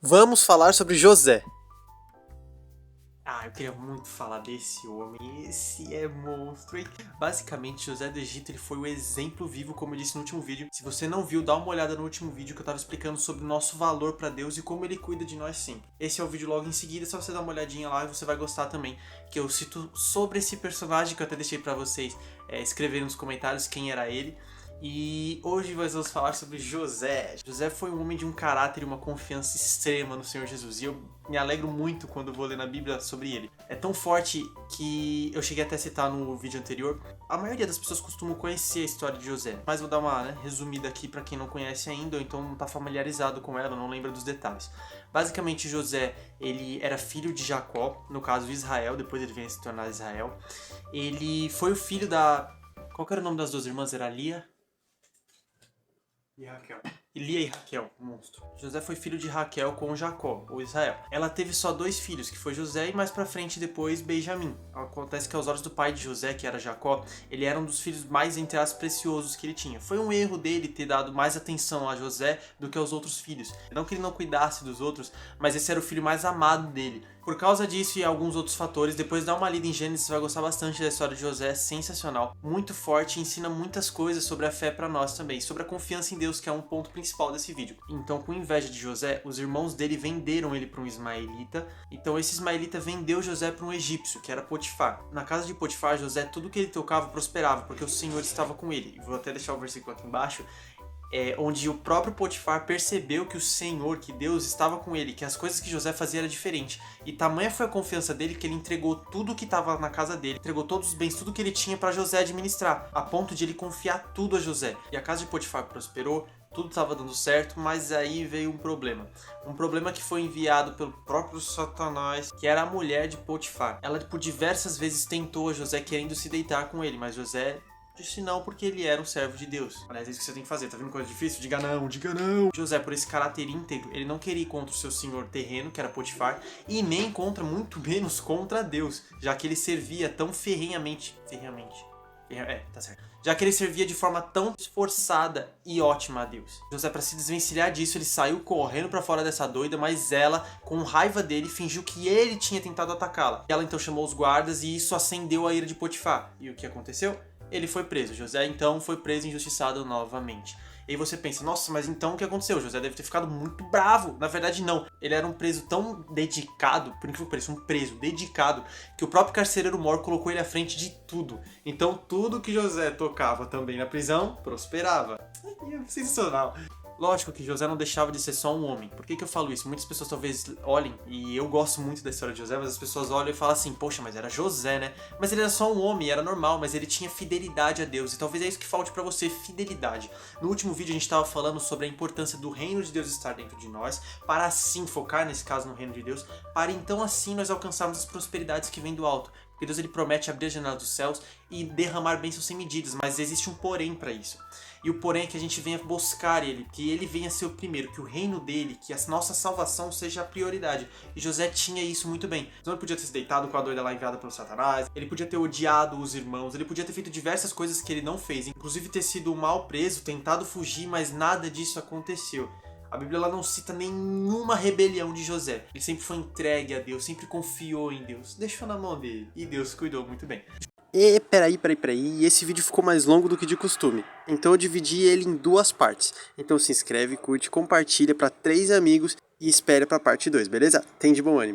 Vamos falar sobre José. Eu queria muito falar desse homem, esse é monstro, hein? Basicamente, José do Egito ele foi o exemplo vivo, como eu disse no último vídeo. Se você não viu, dá uma olhada no último vídeo que eu tava explicando sobre o nosso valor pra Deus e como ele cuida de nós sempre. Esse é o vídeo logo em seguida, só você dar uma olhadinha lá e você vai gostar também, que eu cito sobre esse personagem que eu até deixei pra vocês escreverem nos comentários quem era ele. E hoje nós vamos falar sobre José. José foi um homem de um caráter e uma confiança extrema no Senhor Jesus. E eu me alegro muito quando vou ler na Bíblia sobre ele. É tão forte que eu cheguei até a citar no vídeo anterior. A maioria das pessoas costumam conhecer a história de José. Mas vou dar uma resumida aqui para quem não conhece ainda ou então não está familiarizado com ela, não lembra dos detalhes. Basicamente, José, ele era filho de Jacó, no caso Israel, depois ele vem a se tornar Israel. Ele foi o filho da... Qual que era o nome das duas irmãs? Era Lia e Raquel. Lia e Raquel, monstro. José foi filho de Raquel com Jacó, ou Israel. Ela teve só 2 filhos, que foi José e mais pra frente depois Benjamim. Acontece que aos olhos do pai de José, que era Jacó, ele era um dos filhos mais, entre aspas, preciosos que ele tinha. Foi um erro dele ter dado mais atenção a José do que aos outros filhos. Não que ele não cuidasse dos outros, mas esse era o filho mais amado dele. Por causa disso e alguns outros fatores, depois dá uma lida em Gênesis, você vai gostar bastante da história de José, é sensacional. Muito forte e ensina muitas coisas sobre a fé pra nós também, sobre a confiança em Deus, que é um ponto principal desse vídeo. Então, com inveja de José, os irmãos dele venderam ele para um ismaelita. Então, esse ismaelita vendeu José para um egípcio, que era Potifar. Na casa de Potifar, José, tudo que ele tocava prosperava, porque o Senhor estava com ele. Vou até deixar o versículo aqui embaixo. Onde o próprio Potifar percebeu que o Senhor, que Deus estava com ele, que as coisas que José fazia era diferente. E tamanha foi a confiança dele que ele entregou tudo que estava na casa dele, entregou todos os bens, tudo que ele tinha para José administrar, a ponto de ele confiar tudo a José. E a casa de Potifar prosperou, tudo estava dando certo, mas aí veio um problema. Um problema que foi enviado pelo próprio Satanás, que era a mulher de Potifar. Ela por diversas vezes tentou a José querendo se deitar com ele, mas José disse não, porque ele era um servo de Deus. Aliás, é isso que você tem que fazer. Tá vendo coisa difícil? Diga não, diga não. José, por esse caráter íntegro, ele não queria ir contra o seu senhor terreno, que era Potifar, e nem contra, muito menos, contra Deus, já que ele servia tão ferrenhamente. Tá certo. Já que ele servia de forma tão esforçada e ótima a Deus. José, para se desvencilhar disso, ele saiu correndo para fora dessa doida, mas ela, com raiva dele, fingiu que ele tinha tentado atacá-la. Ela então chamou os guardas e isso acendeu a ira de Potifar. E o que aconteceu? Ele foi preso. José então foi preso e injustiçado novamente. E aí você pensa, nossa, mas então o que aconteceu? José deve ter ficado muito bravo. Na verdade, não. Ele era um preso tão dedicado, por incrível que pareça, um preso dedicado, que o próprio carcereiro mor colocou ele à frente de tudo. Então tudo que José tocava também na prisão, prosperava. Sensacional. Lógico que José não deixava de ser só um homem. Por que eu falo isso? Muitas pessoas talvez olhem, e eu gosto muito da história de José, mas as pessoas olham e falam assim, poxa, mas era José, né? Mas ele era só um homem, era normal, mas ele tinha fidelidade a Deus. E talvez é isso que falte pra você, fidelidade. No último vídeo a gente estava falando sobre a importância do reino de Deus estar dentro de nós, para assim focar, nesse caso, no reino de Deus, para então assim nós alcançarmos as prosperidades que vêm do alto. Porque Deus ele promete abrir a janela dos céus e derramar bênçãos sem medidas, mas existe um porém para isso. E o porém é que a gente venha buscar ele, que ele venha ser o primeiro, que o reino dele, que a nossa salvação seja a prioridade. E José tinha isso muito bem. Então ele podia ter se deitado com a doida lá enviada pelo Satanás, ele podia ter odiado os irmãos, ele podia ter feito diversas coisas que ele não fez, inclusive ter sido mal preso, tentado fugir, mas nada disso aconteceu. A Bíblia ela não cita nenhuma rebelião de José. Ele sempre foi entregue a Deus, sempre confiou em Deus. Deixou na mão dele. E Deus cuidou muito bem. E peraí. Esse vídeo ficou mais longo do que de costume. Então eu dividi ele em 2 partes. Então se inscreve, curte, compartilha para 3 amigos e espera pra parte 2, beleza? Tem de bom ânimo.